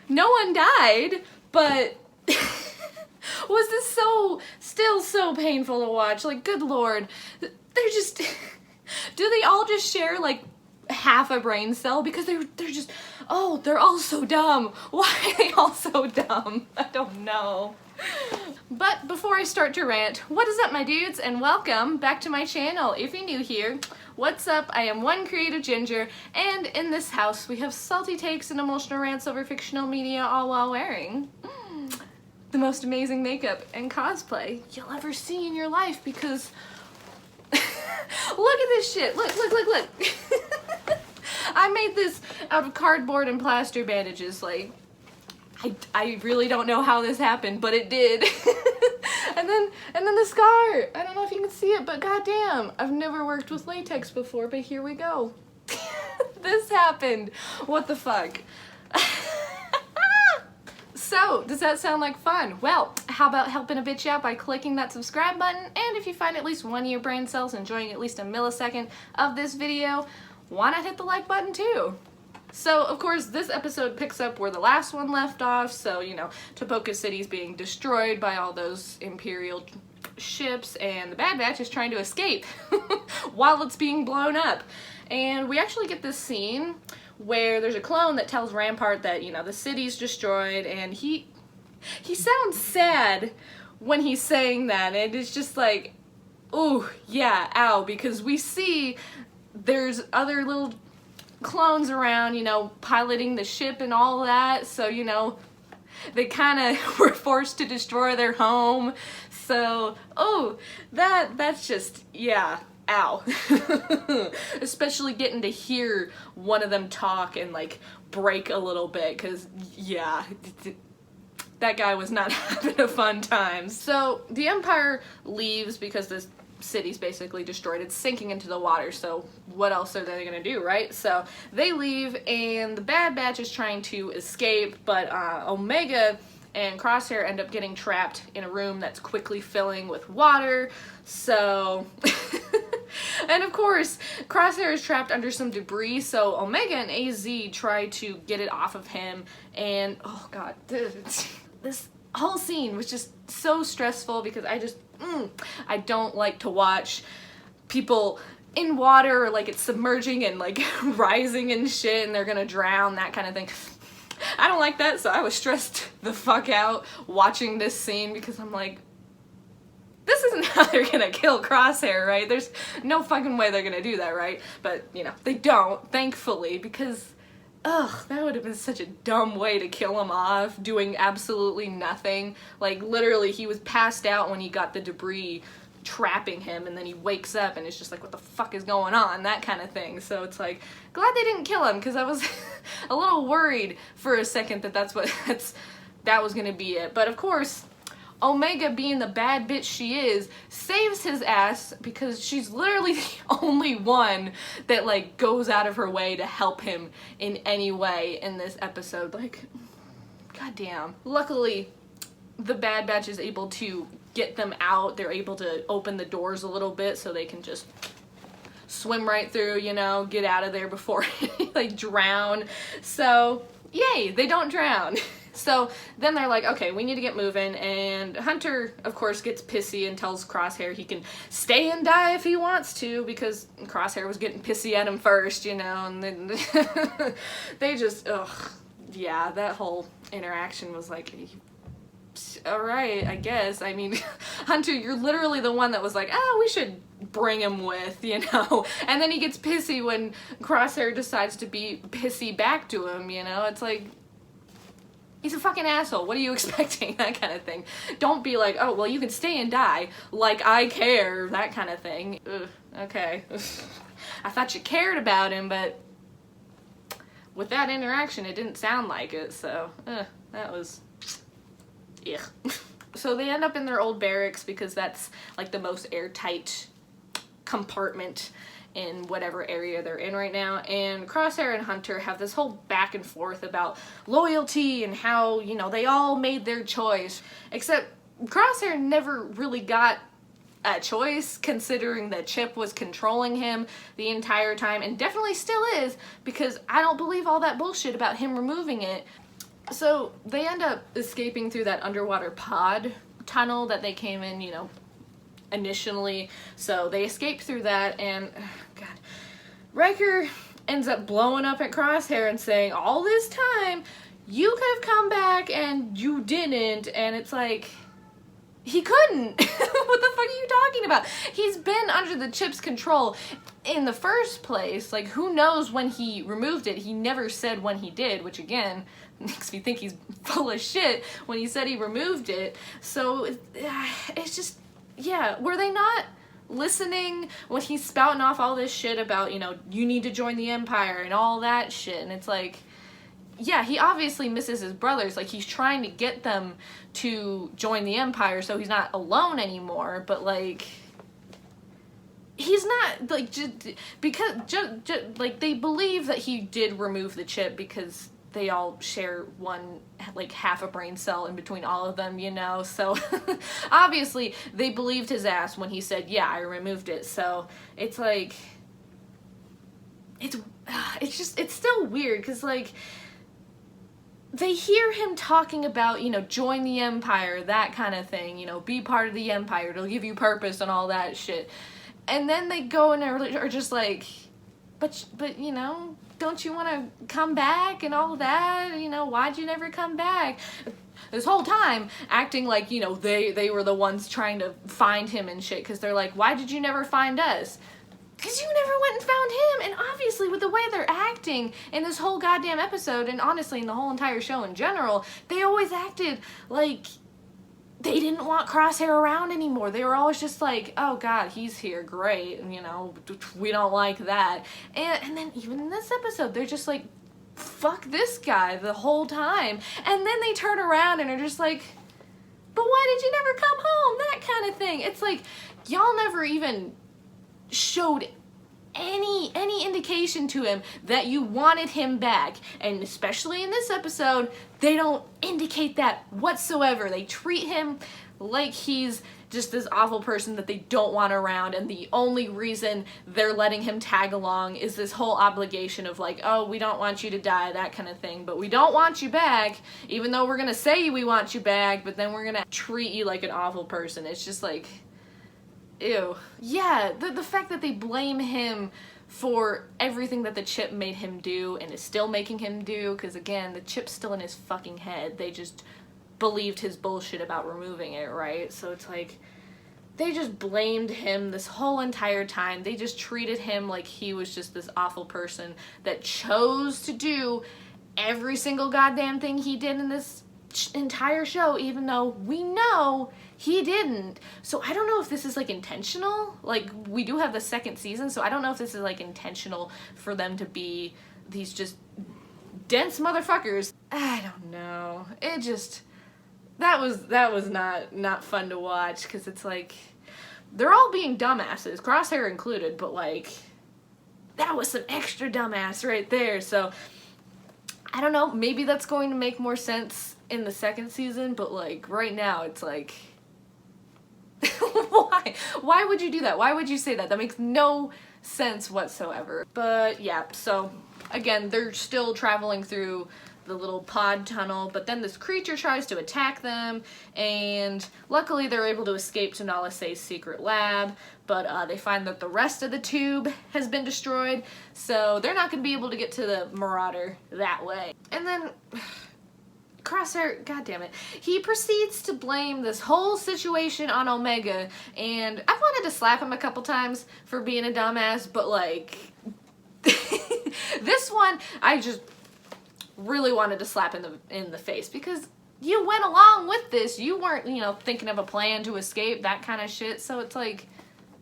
no one died, but was this still so painful to watch? Like, good lord. They're just, do they all just share like half a brain cell? Because they're just, oh, they're all so dumb. Why are they all so dumb? I don't know. But before I start to rant, what is up my dudes, and welcome back to my channel. If you're new here, what's up? I am one creative ginger, and in this house we have salty takes and emotional rants over fictional media, all while wearing the most amazing makeup and cosplay you'll ever see in your life, because look at this shit. Look. I made this out of cardboard and plaster bandages. Like, I really don't know how this happened, but it did. and then the scar. I don't know if you can see it, but goddamn, I've never worked with latex before, but here we go. This happened. What the fuck? So, does that sound like fun? Well, how about helping a bitch out by clicking that subscribe button? And if you find at least one of your brain cells enjoying at least a millisecond of this video, why not hit the like button too? So, of course, this episode picks up where the last one left off. So, you know, Topoka City's being destroyed by all those Imperial ships, and the Bad Batch is trying to escape while it's being blown up. And we actually get this scene where there's a clone that tells Rampart that, you know, the city's destroyed, and he sounds sad when he's saying that, and it's just like, ooh, yeah, ow, because we see there's other little clones around, you know, piloting the ship and all that, so, you know, they kind of were forced to destroy their home, so, oh, that's just, yeah, ow. Especially getting to hear one of them talk and, like, break a little bit, because, yeah, that guy was not having a fun time. So, the Empire leaves because this city's basically destroyed. It's sinking into the water, so what else are they gonna do, right? So they leave, and the Bad Batch is trying to escape, but Omega and Crosshair end up getting trapped in a room that's quickly filling with water, so and of course Crosshair is trapped under some debris, so Omega and AZ try to get it off of him, and oh god, this whole scene was just so stressful because I don't like to watch people in water, or like it's submerging and like rising and shit and they're gonna drown, that kind of thing. I don't like that, so I was stressed the fuck out watching this scene because I'm like, this isn't how they're gonna kill Crosshair, right? There's no fucking way they're gonna do that, right? But, you know, they don't, thankfully, because ugh, that would have been such a dumb way to kill him off, doing absolutely nothing. Like, literally, he was passed out when he got the debris trapping him, and then he wakes up and it's just like, what the fuck is going on? That kind of thing. So it's like, glad they didn't kill him, because I was a little worried for a second that that was gonna be it. But of course, Omega, being the bad bitch she is, saves his ass because she's literally the only one that, like, goes out of her way to help him in any way in this episode. Like, goddamn. Luckily, the Bad Batch is able to get them out. They're able to open the doors a little bit so they can just swim right through, you know, get out of there before like drown. So, yay, they don't drown. So then they're like, okay, we need to get moving, and Hunter, of course, gets pissy and tells Crosshair he can stay and die if he wants to, because Crosshair was getting pissy at him first, you know, and then they just, ugh, yeah, that whole interaction was like, alright, I guess. I mean, Hunter, you're literally the one that was like, oh, we should bring him with, you know, and then he gets pissy when Crosshair decides to be pissy back to him, you know, it's like, he's a fucking asshole. What are you expecting? That kind of thing. Don't be like, oh, well, you can stay and die. Like, I care. That kind of thing. Ugh, okay. I thought you cared about him, but with that interaction, it didn't sound like it. So, that was, yeah. So they end up in their old barracks because that's like the most airtight compartment in whatever area they're in right now, and Crosshair and Hunter have this whole back and forth about loyalty and how, you know, they all made their choice, except Crosshair never really got a choice, considering that Chip was controlling him the entire time, and definitely still is, because I don't believe all that bullshit about him removing it. So they end up escaping through that underwater pod tunnel that they came in, you know, initially. So they escape through that, and God, Riker ends up blowing up at Crosshair and saying, all this time you could have come back and you didn't. And it's like, he couldn't. What the fuck are you talking about? He's been under the chip's control in the first place. Like, who knows when he removed it? He never said when he did, which again makes me think he's full of shit when he said he removed it. So it's just, yeah, were they not listening when he's spouting off all this shit about, you know, you need to join the Empire and all that shit? And it's like, yeah, he obviously misses his brothers. Like, he's trying to get them to join the Empire so he's not alone anymore. But, like, he's not, like, like, they believe that he did remove the chip because they all share one, like, half a brain cell in between all of them, you know? So, obviously, they believed his ass when he said, yeah, I removed it. So, it's like, it's just, it's still weird, because, like, they hear him talking about, you know, join the Empire, that kind of thing, you know, be part of the Empire, it'll give you purpose and all that shit. And then they go and are just like, but you know, don't you want to come back and all that? You know, why'd you never come back? This whole time acting like, you know, they were the ones trying to find him and shit, because they're like, why did you never find us? Because you never went and found him. And obviously with the way they're acting in this whole goddamn episode, and honestly in the whole entire show in general, they always acted like they didn't want Crosshair around anymore. They were always just like, oh god, he's here, great, and you know, we don't like that. And then even in this episode, they're just like, fuck this guy the whole time. And then they turn around and are just like, but why did you never come home? That kind of thing. It's like, y'all never even showed any indication to him that you wanted him back. And especially in this episode, they don't indicate that whatsoever. They treat him like he's just this awful person that they don't want around, and the only reason they're letting him tag along is this whole obligation of like, oh, we don't want you to die, that kind of thing, but we don't want you back, even though we're gonna say we want you back, but then we're gonna treat you like an awful person. It's just like, ew. Yeah, the fact that they blame him for everything that the chip made him do and is still making him do, because again, the chip's still in his fucking head. They just believed his bullshit about removing it, right? So it's like, they just blamed him this whole entire time. They just treated him like he was just this awful person that chose to do every single goddamn thing he did in this entire show, even though we know he didn't. So I don't know if this is like intentional. Like, we do have the second season, so I don't know if this is like intentional for them to be these just dense motherfuckers. I don't know. It just, that was not fun to watch, because it's like, they're all being dumbasses, Crosshair included, but like, that was some extra dumbass right there. So I don't know, maybe that's going to make more sense in the second season, but like, right now it's like, why would you do that? Why would you say that? That makes no sense whatsoever. But yeah, so again, they're still traveling through the little pod tunnel, but then this creature tries to attack them, and luckily they're able to escape to Nala Se's secret lab, but they find that the rest of the tube has been destroyed, so they're not going to be able to get to the Marauder that way. And then Crosshair, goddammit, he proceeds to blame this whole situation on Omega, and I wanted to slap him a couple times for being a dumbass, but like, this one, I just really wanted to slap in the face, because you went along with this. You weren't, you know, thinking of a plan to escape, that kind of shit. So it's like,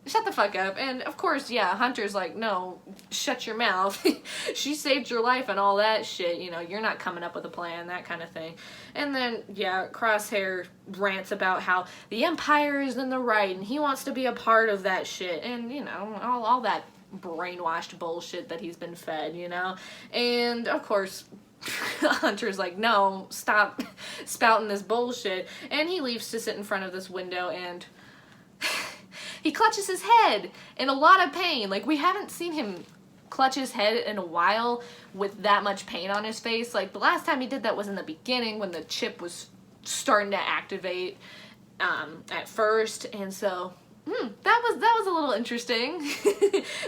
shut the fuck up. And of course, yeah, Hunter's like, no, shut your mouth. She saved your life and all that shit. You know, you're not coming up with a plan, that kind of thing. And then, yeah, Crosshair rants about how the Empire is in the right and he wants to be a part of that shit. And, you know, all that brainwashed bullshit that he's been fed, you know. And of course, Hunter's like, no, stop spouting this bullshit, and he leaves to sit in front of this window, and he clutches his head in a lot of pain. Like, we haven't seen him clutch his head in a while with that much pain on his face. Like, the last time he did that was in the beginning when the chip was starting to activate at first, and so that was a little interesting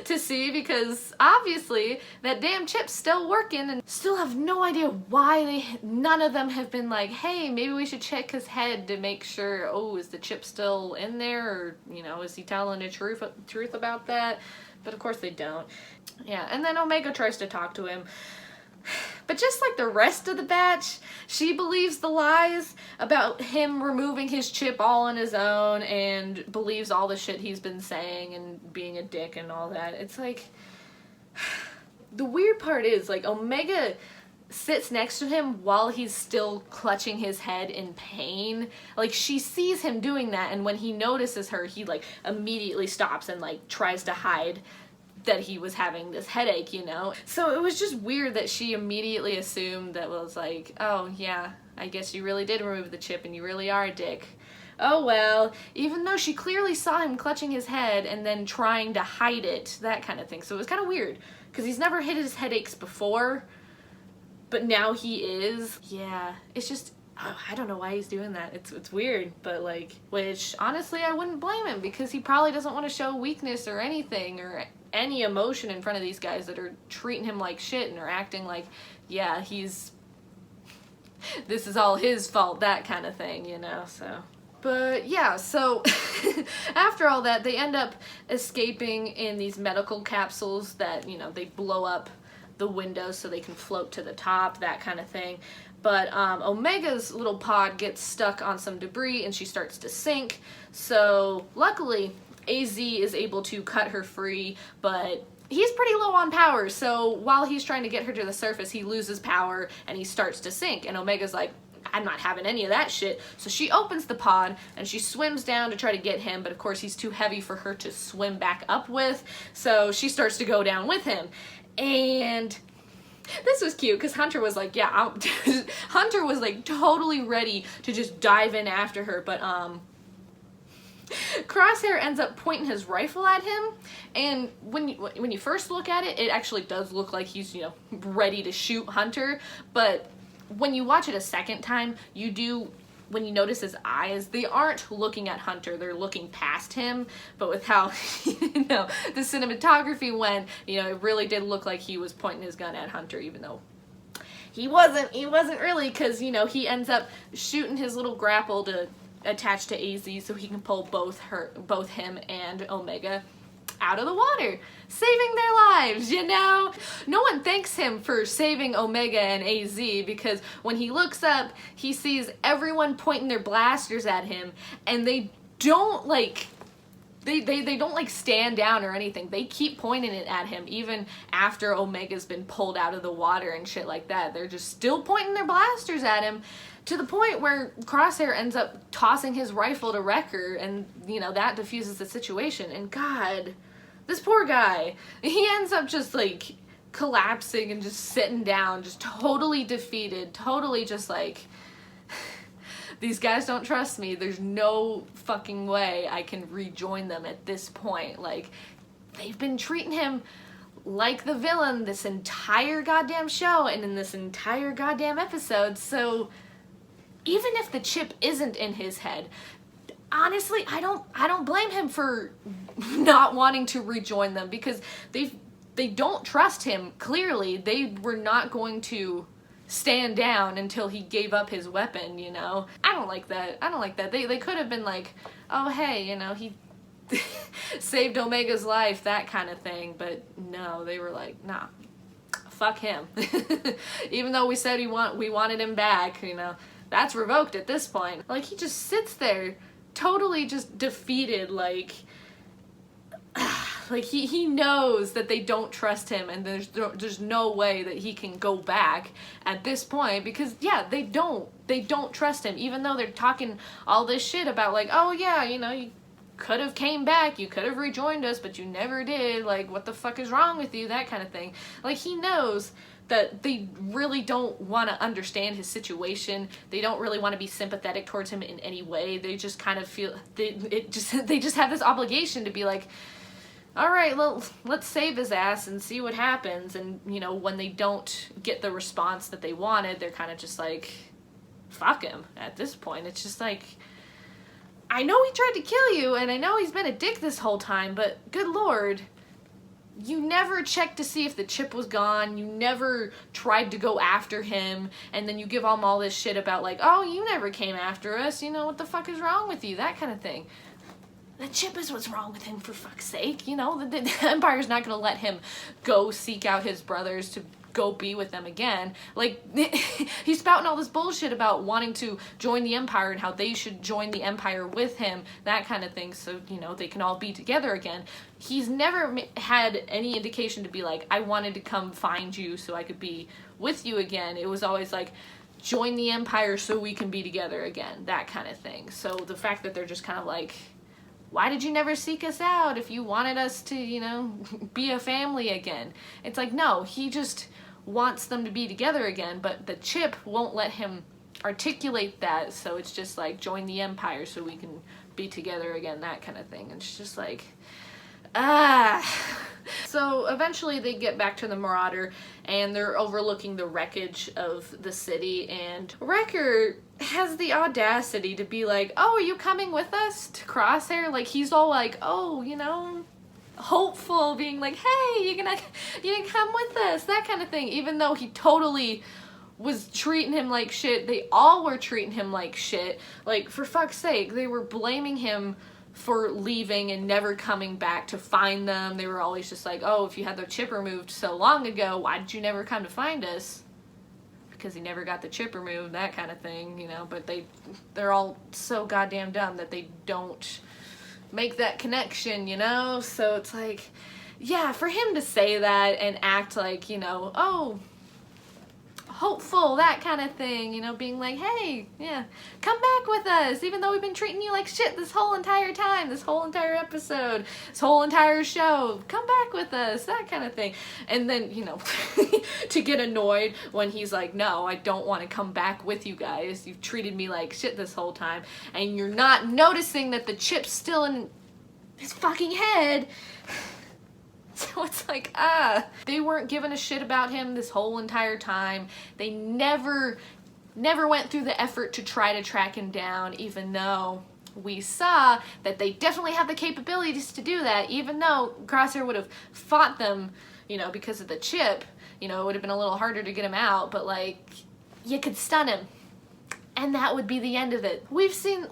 to see, because obviously that damn chip's still working, and still have no idea why none of them have been like, hey, maybe we should check his head to make sure, oh, is the chip still in there, or, you know, is he telling the truth about that? But of course they don't. Yeah, and then Omega tries to talk to him. But just like the rest of the batch, she believes the lies about him removing his chip all on his own, and believes all the shit he's been saying and being a dick and all that. It's like, the weird part is, like, Omega sits next to him while he's still clutching his head in pain. Like, she sees him doing that, and when he notices her, he, like, immediately stops and, like, tries to hide that he was having this headache, you know? So it was just weird that she immediately assumed that was like, oh yeah, I guess you really did remove the chip and you really are a dick. Oh well, even though she clearly saw him clutching his head and then trying to hide it, that kind of thing. So it was kind of weird, because he's never hid his headaches before, but now he is. Yeah, it's just, oh, I don't know why he's doing that. It's weird, but like, which honestly I wouldn't blame him, because he probably doesn't want to show weakness or anything, or any emotion in front of these guys that are treating him like shit and are acting like, yeah, this is all his fault, that kind of thing, you know, so. But yeah, so after all that, they end up escaping in these medical capsules that, you know, they blow up the windows so they can float to the top, that kind of thing. But Omega's little pod gets stuck on some debris and she starts to sink. So luckily, AZ is able to cut her free, but he's pretty low on power, so while he's trying to get her to the surface, he loses power and he starts to sink, and Omega's like, I'm not having any of that shit. So she opens the pod and she swims down to try to get him, but of course he's too heavy for her to swim back up with, so she starts to go down with him. And this was cute, because Hunter was like, yeah, Hunter was like totally ready to just dive in after her, but Crosshair ends up pointing his rifle at him, and when you first look at it, it actually does look like he's, you know, ready to shoot Hunter, but when you watch it a second time, when you notice his eyes, they aren't looking at Hunter, they're looking past him. But with how, you know, the cinematography went, you know, it really did look like he was pointing his gun at Hunter, even though he wasn't really, because, you know, he ends up shooting his little grapple to attach to AZ so he can pull both him and Omega out of the water, saving their lives, you know? No one thanks him for saving Omega and AZ, because when he looks up, he sees everyone pointing their blasters at him, and they don't like, they don't like stand down or anything. They keep pointing it at him even after Omega's been pulled out of the water and shit like that. They're just still pointing their blasters at him, to the point where Crosshair ends up tossing his rifle to Wrecker, and, you know, that diffuses the situation. And God, this poor guy, he ends up just, like, collapsing and just sitting down, just totally defeated, totally just like, these guys don't trust me. There's no fucking way I can rejoin them at this point. Like, they've been treating him like the villain this entire goddamn show and in this entire goddamn episode, so even if the chip isn't in his head, honestly, I don't blame him for not wanting to rejoin them, because they don't trust him. Clearly, they were not going to stand down until he gave up his weapon, you know? I don't like that. I don't like that. They could have been like, oh hey, you know, he saved Omega's life, that kind of thing, but no, they were like, nah, fuck him. Even though we said we wanted him back, you know, that's revoked at this point. Like, he just sits there totally just defeated, like he knows that they don't trust him, and there's no way that he can go back at this point, because yeah, they don't trust him, even though they're talking all this shit about like, oh yeah, you know, you could have came back, you could have rejoined us, but you never did, like, what the fuck is wrong with you, that kind of thing. Like, he knows that they really don't want to understand his situation. They don't really want to be sympathetic towards him in any way. They just kind of feel they just have this obligation to be like, all right, well, let's save his ass and see what happens. And, you know, when they don't get the response that they wanted, they're kind of just like, fuck him at this point. It's just like, I know he tried to kill you, and I know he's been a dick this whole time, but good lord, you never checked to see if the chip was gone. You never tried to go after him, and then you give him all this shit about like, oh, you never came after us, you know, what the fuck is wrong with you, that kind of thing. The chip is what's wrong with him, for fuck's sake, you know, the Empire's not gonna let him go seek out his brothers to go be with them again. Like, he's spouting all this bullshit about wanting to join the Empire and how they should join the Empire with him, that kind of thing, so, you know, they can all be together again. He's never had any indication to be like, I wanted to come find you so I could be with you again. It was always like, join the Empire so we can be together again, that kind of thing. So the fact that they're just kind of like, why did you never seek us out if you wanted us to, you know, be a family again? It's like, no, he just wants them to be together again, but the chip won't let him articulate that, so it's just like, join the Empire so we can be together again, that kind of thing. And it's just like, So eventually they get back to the Marauder, and they're overlooking the wreckage of the city, and Wrecker has the audacity to be like, oh, are you coming with us to Crosshair? Like, he's all like, oh, you know, hopeful, being like, hey, you gonna come with us, that kind of thing, even though he totally was treating him like shit. They all were treating him like shit. Like, for fuck's sake, they were blaming him for leaving and never coming back to find them. They were always just like, oh, if you had the chip removed so long ago, why did you never come to find us? Because he never got the chip removed, that kind of thing, you know. But they're all so goddamn dumb that they don't make that connection, you know. So it's like, yeah, for him to say that and act like, you know, oh, hopeful, that kind of thing, you know, being like, hey, yeah, come back with us, even though we've been treating you like shit this whole entire time, this whole entire episode, this whole entire show, come back with us, that kind of thing. And then, you know, to get annoyed when he's like, no, I don't want to come back with you guys, you've treated me like shit this whole time, and you're not noticing that the chip's still in his fucking head. So it's like, they weren't giving a shit about him this whole entire time. They never went through the effort to try to track him down, even though we saw that they definitely have the capabilities to do that, even though Crosshair would have fought them, you know, because of the chip. You know, it would have been a little harder to get him out, but like, you could stun him. And that would be the end of it. We've seen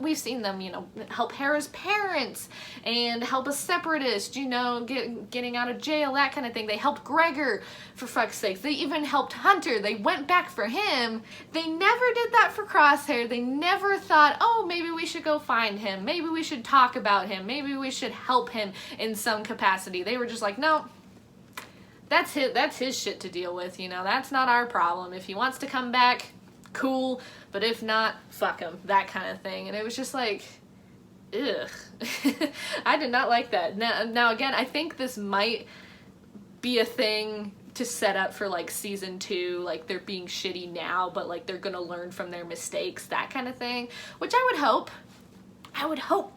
them, you know, help Hera's parents and help a separatist, you know, getting out of jail, that kind of thing. They helped Gregor, for fuck's sake. They even helped Hunter. They went back for him. They never did that for Crosshair. They never thought, oh, maybe we should go find him. Maybe we should talk about him. Maybe we should help him in some capacity. They were just like, no, that's his shit to deal with, you know. That's not our problem. If he wants to come back, cool, but if not, fuck him, that kind of thing. And it was just like, ugh. I did not like that. Now again, I think this might be a thing to set up for like season 2, like they're being shitty now, but like they're gonna learn from their mistakes, that kind of thing, which I would hope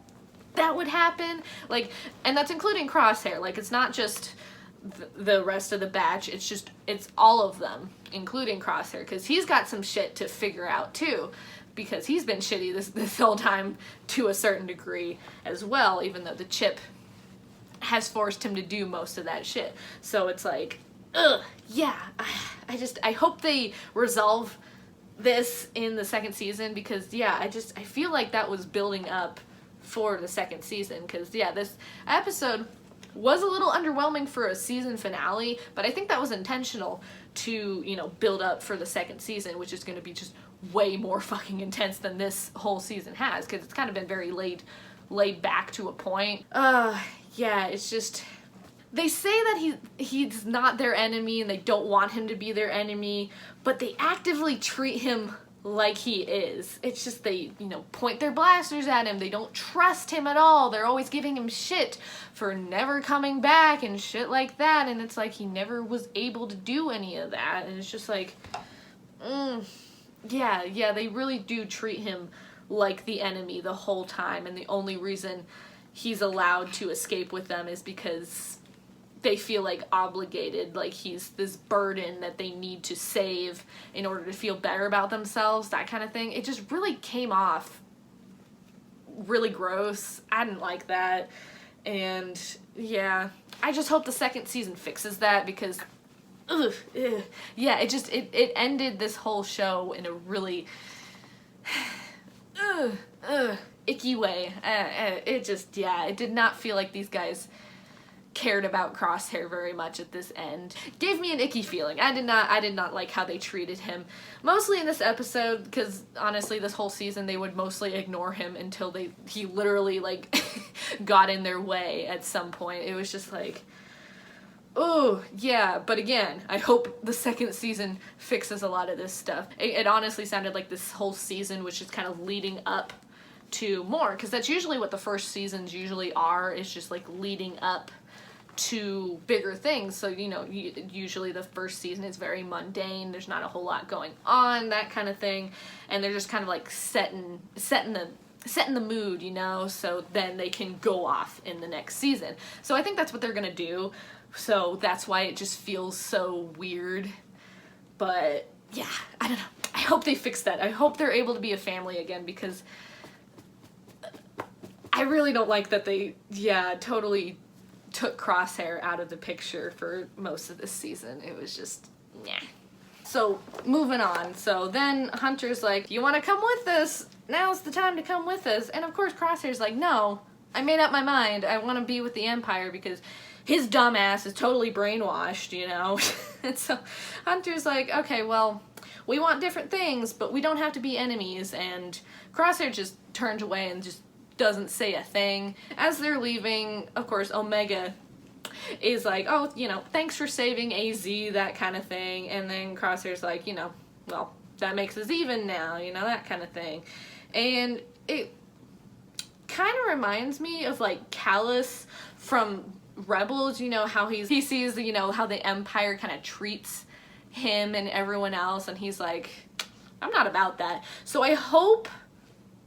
that would happen. Like, and that's including Crosshair. Like, it's not just the rest of the batch, it's all of them, including Crosshair, because he's got some shit to figure out too, because he's been shitty this whole time to a certain degree as well, even though the chip has forced him to do most of that shit. So it's like, ugh, yeah, I hope they resolve this in the second season, because yeah, I feel like that was building up for the second season, because yeah, this episode was a little underwhelming for a season finale, but I think that was intentional to, you know, build up for the second season, which is going to be just way more fucking intense than this whole season has, because it's kind of been very laid back to a point. Yeah, it's just, they say that he's not their enemy and they don't want him to be their enemy, but they actively treat him like he is. It's just they, you know, point their blasters at him. They don't trust him at all. They're always giving him shit for never coming back and shit like that, and it's like he never was able to do any of that, and it's just like, yeah, they really do treat him like the enemy the whole time, and the only reason he's allowed to escape with them is because they feel like obligated, like he's this burden that they need to save in order to feel better about themselves, that kind of thing. It just really came off really gross. I didn't like that. And yeah, I just hope the second season fixes that, because yeah, it ended this whole show in a really icky way. It did not feel like these guys cared about Crosshair very much at this end. Gave me an icky feeling. I did not like how they treated him. Mostly in this episode, because honestly this whole season they would mostly ignore him until he literally like got in their way at some point. It was just like, oh, yeah, but again, I hope the second season fixes a lot of this stuff. It honestly sounded like this whole season was just kind of leading up to more, because that's usually what the first seasons usually are, is just like leading up to bigger things. So, you know, usually the first season is very mundane, there's not a whole lot going on, that kind of thing, and they're just kind of like setting the mood, you know, so then they can go off in the next season. So I think that's what they're gonna do. So that's why it just feels so weird. But yeah, I don't know. I hope they fix that. I hope they're able to be a family again, because I really don't like that they, totally took Crosshair out of the picture for most of this season. It was just, nah. So, moving on. So then Hunter's like, you want to come with us? Now's the time to come with us. And of course Crosshair's like, no, I made up my mind. I want to be with the Empire, because his dumbass is totally brainwashed, you know? And so Hunter's like, okay, well, we want different things, but we don't have to be enemies. And Crosshair just turns away and just doesn't say a thing. As they're leaving, of course, Omega is like, oh, you know, thanks for saving AZ, that kind of thing. And then Crosshair's like, you know, well, that makes us even now, you know, that kind of thing. And it kind of reminds me of like Callus from Rebels, you know, how he sees, you know, how the Empire kind of treats him and everyone else, and he's like, I'm not about that. So I hope,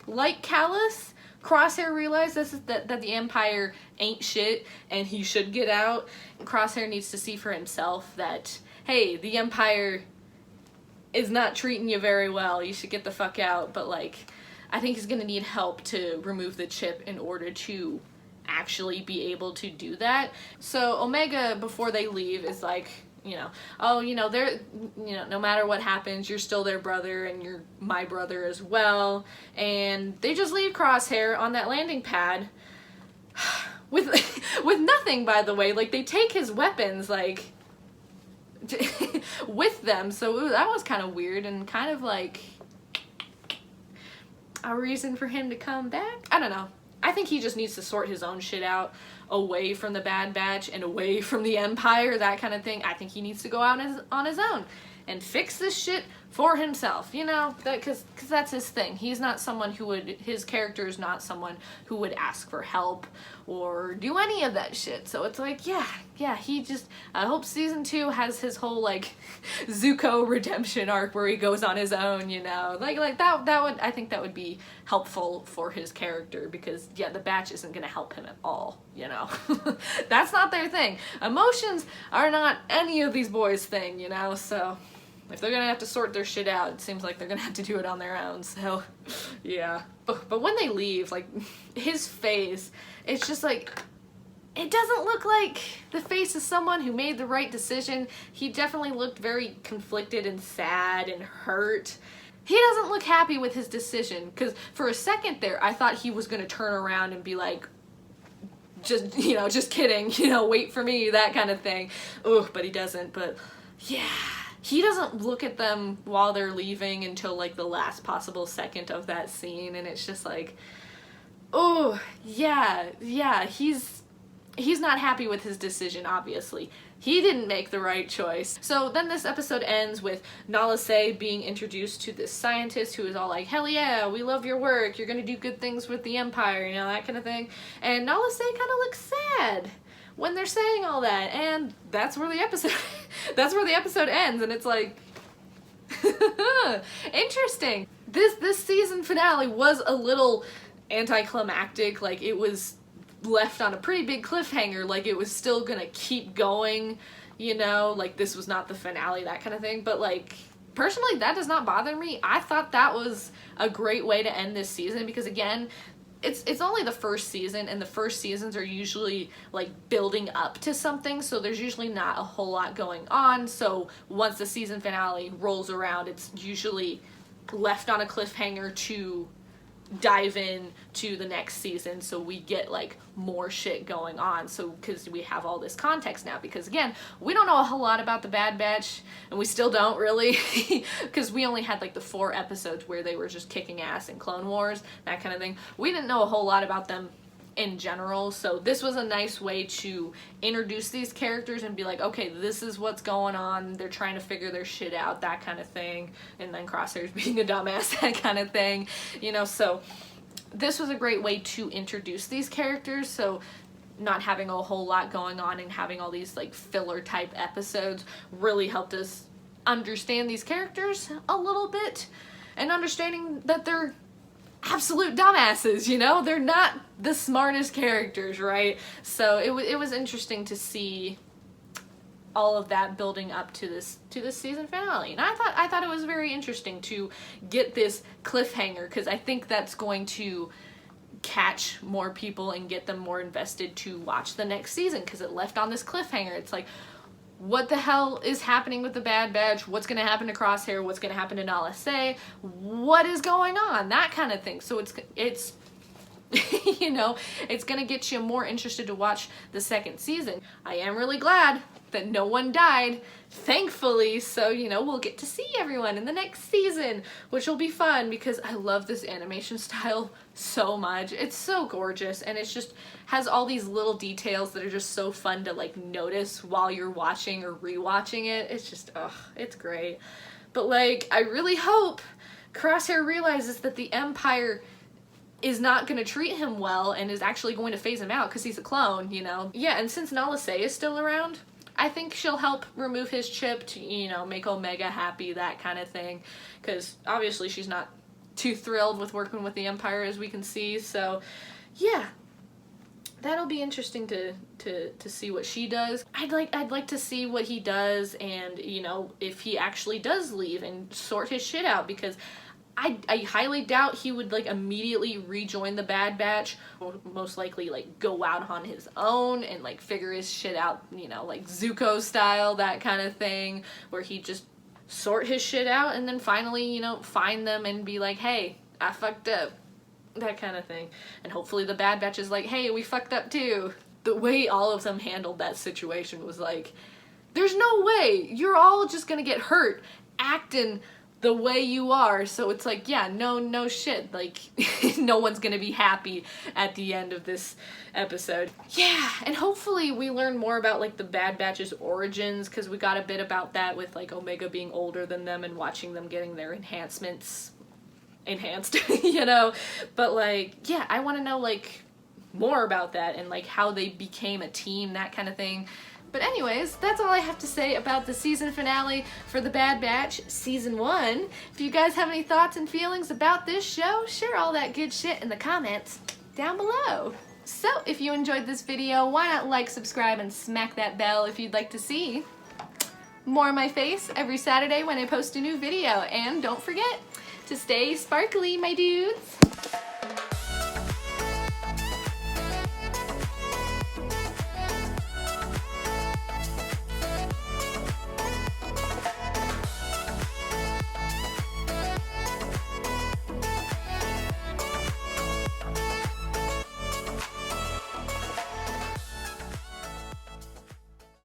like Callus, Crosshair realizes that the Empire ain't shit and he should get out. Crosshair needs to see for himself that, hey, the Empire is not treating you very well, you should get the fuck out. But like, I think he's gonna need help to remove the chip in order to actually be able to do that. So Omega, before they leave, is like, you know, oh, you know, they're, you know, no matter what happens, you're still their brother and you're my brother as well. And they just leave Crosshair on that landing pad with nothing, by the way. Like, they take his weapons, like, with them. So that was kind of weird and kind of like a reason for him to come back. I don't know. I think he just needs to sort his own shit out, away from the Bad Batch and away from the Empire, that kind of thing. I think he needs to go out on his own and fix this shit for himself, you know, because that's his thing. He's not someone who would, his character is not someone who would ask for help or do any of that shit. So it's like, yeah, he just, I hope season 2 has his whole, like, Zuko redemption arc where he goes on his own, you know, like that would, I think that would be helpful for his character, because yeah, the Batch isn't gonna help him at all, you know. That's not their thing. Emotions are not any of these boys' thing, you know, so if they're gonna have to sort their shit out, it seems like they're gonna have to do it on their own, so yeah. But when they leave, like, his face, it's just like, it doesn't look like the face of someone who made the right decision. He definitely looked very conflicted and sad and hurt. He doesn't look happy with his decision, because for a second there, I thought he was gonna turn around and be like, just, you know, just kidding, you know, wait for me, that kind of thing. Ugh, but he doesn't, but yeah. He doesn't look at them while they're leaving until like the last possible second of that scene, and it's just like, oh, yeah, he's not happy with his decision, obviously. He didn't make the right choice. So then this episode ends with Nala Se being introduced to this scientist who is all like, hell yeah, we love your work, you're gonna do good things with the Empire, you know, that kind of thing. And Nala Se kind of looks sad when they're saying all that, and that's where the episode ends, and it's like, interesting. This season finale was a little anticlimactic. Like, it was left on a pretty big cliffhanger, like it was still gonna keep going, you know, like this was not the finale, that kind of thing. But like, personally, that does not bother me. I thought that was a great way to end this season, because again, it's only the first season, and the first seasons are usually like building up to something, so there's usually not a whole lot going on. So once the season finale rolls around, it's usually left on a cliffhanger to dive in to the next season, so we get like more shit going on, so because we have all this context now, because again, we don't know a whole lot about the Bad Batch, and we still don't really, because we only had like the 4 episodes where they were just kicking ass in Clone Wars, that kind of thing. We didn't know a whole lot about them in general, so this was a nice way to introduce these characters and be like, okay, this is what's going on, they're trying to figure their shit out, that kind of thing, and then Crosshair's being a dumbass, that kind of thing, you know. So this was a great way to introduce these characters, so not having a whole lot going on and having all these like filler type episodes really helped us understand these characters a little bit, and understanding that they're absolute dumbasses, you know, they're not the smartest characters, right? So it was interesting to see all of that building up to this season finale, and I thought it was very interesting to get this cliffhanger, because I think that's going to catch more people and get them more invested to watch the next season, because it left on this cliffhanger. It's like, what the hell is happening with the Bad Batch? What's going to happen to Crosshair? What's going to happen to Nala Se? What is going on? That kind of thing. So it's you know, it's going to get you more interested to watch the second season. I am really glad that no one died, thankfully, so, you know, we'll get to see everyone in the next season, which will be fun, because I love this animation style so much. It's so gorgeous, and it's just has all these little details that are just so fun to like notice while you're watching or rewatching it. It's just, ugh, it's great. But like, I really hope Crosshair realizes that the Empire is not going to treat him well and is actually going to phase him out because he's a clone, you know. Yeah, and since Nala Se is still around, I think she'll help remove his chip to, you know, make Omega happy, that kind of thing, because obviously she's not too thrilled with working with the Empire, as we can see. So yeah, that'll be interesting to see what she does. I'd like to see what he does, and, you know, if he actually does leave and sort his shit out, because I highly doubt he would like immediately rejoin the Bad Batch, or most likely like go out on his own and like figure his shit out, you know, like Zuko style, that kind of thing, where he just sort his shit out and then finally, you know, find them and be like, hey, I fucked up, that kind of thing. And hopefully the Bad Batch is like, hey, we fucked up too. The way all of them handled that situation was like, there's no way, you're all just gonna get hurt acting the way you are. So it's like, yeah, no shit, like no one's gonna be happy at the end of this episode. Yeah, and hopefully we learn more about like the Bad Batch's origins, because we got a bit about that with like Omega being older than them and watching them getting their enhancements enhanced, you know. But like, yeah, I want to know like more about that and like how they became a team, that kind of thing. But anyways, that's all I have to say about the season finale for The Bad Batch Season 1. If you guys have any thoughts and feelings about this show, share all that good shit in the comments down below. So, if you enjoyed this video, why not like, subscribe, and smack that bell if you'd like to see more of my face every Saturday when I post a new video. And don't forget to stay sparkly, my dudes!